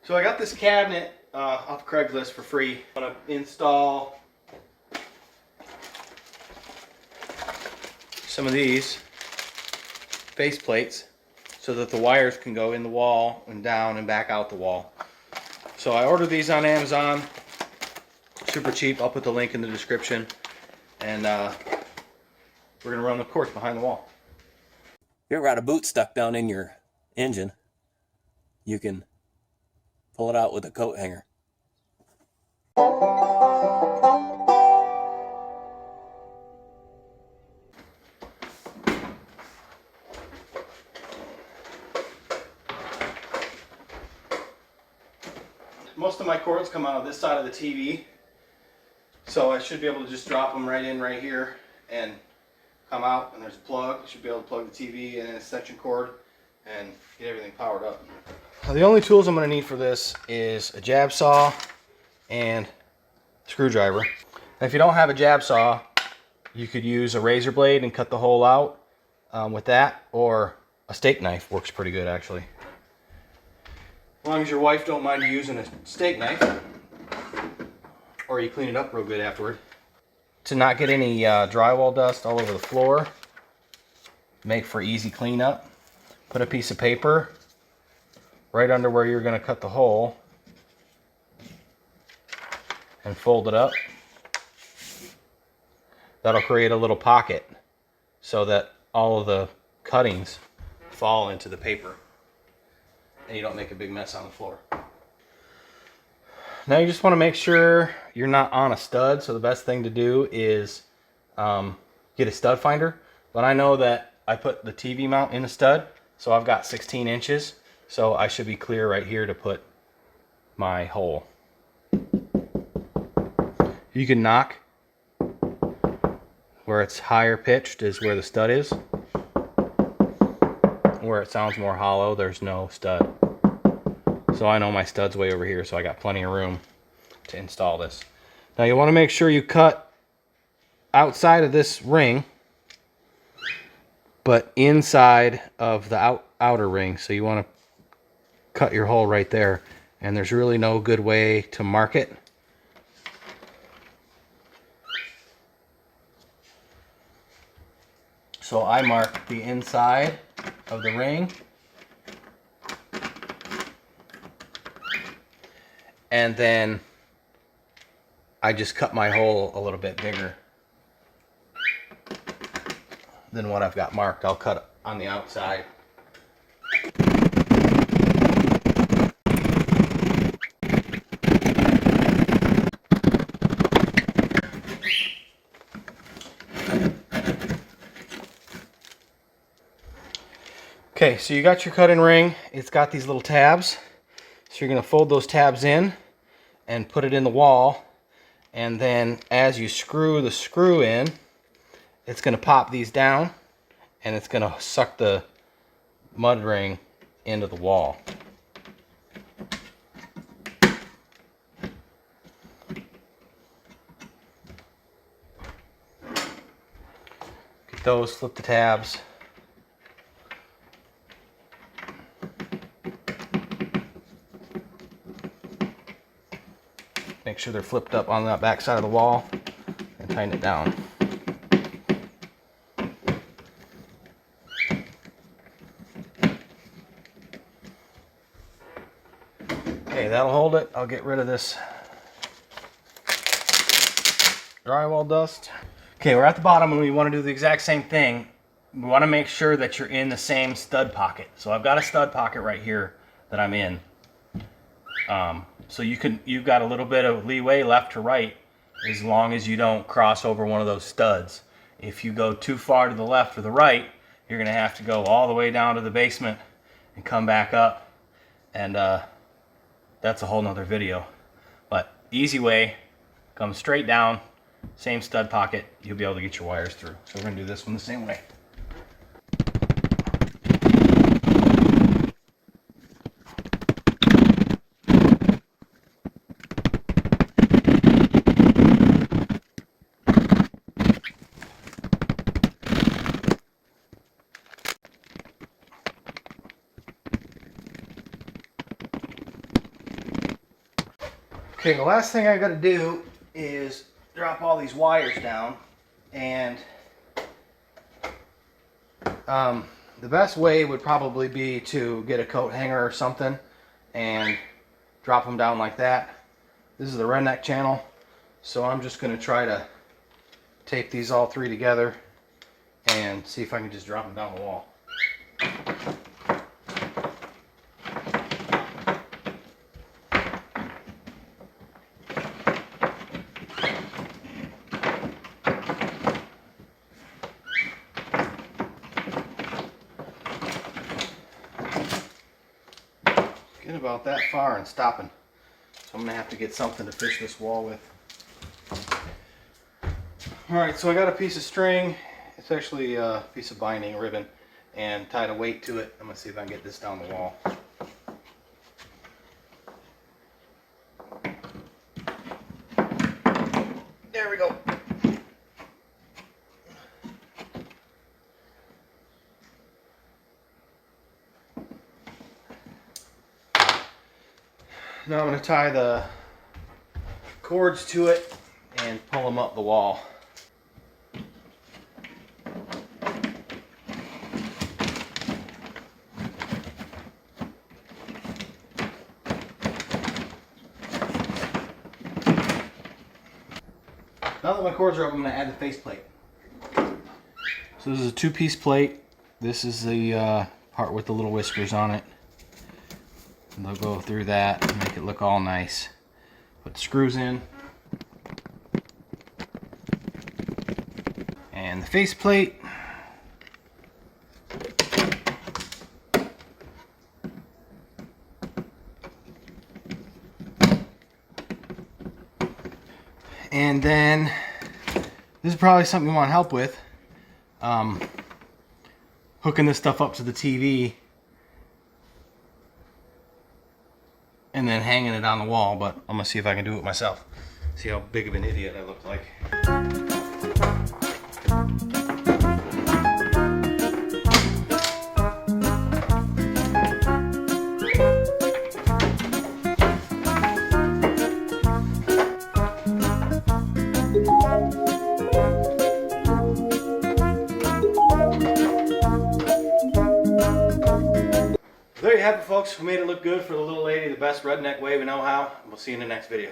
So I got this cabinet off Craigslist for free. I'm going to install some of these face plates so that the wires can go in the wall and down and back out the wall. So I ordered these on Amazon, super cheap. I'll put the link in the description, and we're going to run the cords behind the wall. If you ever got a boot stuck down in your engine, you can pull it out with a coat hanger. Most of my cords come out of this side of the TV, so I should be able to just drop them right in right here and come out, and there's a plug. I should be able to plug the TV and an extension cord and get everything powered up. Now, the only tools I'm going to need for this is a jab saw and a screwdriver. Now, if you don't have a jab saw, you could use a razor blade and cut the hole out with that, or a steak knife works pretty good actually. As long as your wife don't mind you using a steak knife, or you clean it up real good afterward. To not get any drywall dust all over the floor, make for easy cleanup, put a piece of paper right under where you're going to cut the hole and fold it up. That'll create a little pocket so that all of the cuttings fall into the paper and you don't make a big mess on the floor. Now you just want to make sure you're not on a stud, so the best thing to do is get a stud finder. But I know that I put the TV mount in a stud, so I've got 16 inches, so I should be clear right here to put my hole. You can knock where it's higher pitched is where the stud is. Where it sounds more hollow, there's no stud. So I know my stud's way over here, so I got plenty of room to install this. Now you want to make sure you cut outside of this ring, but inside of the outer ring. So you want to cut your hole right there, and there's really no good way to mark it. So I mark the inside of the ring, and then I just cut my hole a little bit bigger than what I've got marked. I'll cut on the outside. Okay, so you got your cut-in ring. It's got these little tabs. So you're going to fold those tabs in and put it in the wall. And then as you screw the screw in, it's going to pop these down and it's going to suck the mud ring into the wall. Get those, flip the tabs. Make sure they're flipped up on that back side of the wall and tighten it down. Okay, that'll hold it. I'll get rid of this drywall dust. Okay, we're at the bottom and we want to do the exact same thing. We want to make sure that you're in the same stud pocket. So I've got a stud pocket right here that I'm in. So you've got a little bit of leeway left to right as long as you don't cross over one of those studs. If you go too far to the left or the right, you're going to have to go all the way down to the basement and come back up, and that's a whole nother video. But easy way, come straight down, same stud pocket, you'll be able to get your wires through. So we're going to do this one the same way. Okay, the last thing I got to do is drop all these wires down, and the best way would probably be to get a coat hanger or something and drop them down like that. This is the redneck channel, so I'm just going to try to tape these all three together and see if I can just drop them down the wall. Get about that far and stopping. So I'm going to have to get something to fish this wall with. Alright, so I got a piece of string. It's actually a piece of binding ribbon, and tied a weight to it. I'm going to see if I can get this down the wall. There we go. Now I'm going to tie the cords to it and pull them up the wall. Now that my cords are up, I'm going to add the faceplate. So this is a two-piece plate. This is the part with the little whiskers on it. And they'll go through that and make it look all nice. Put the screws in. And the faceplate. And then, this is probably something you want help with. Hooking this stuff up to the TV and then hanging it on the wall, but I'm gonna see if I can do it myself. See how big of an idiot I look like. There you have it, folks. We made it look good for the little lady the best redneck way we know how. We'll see you in the next video.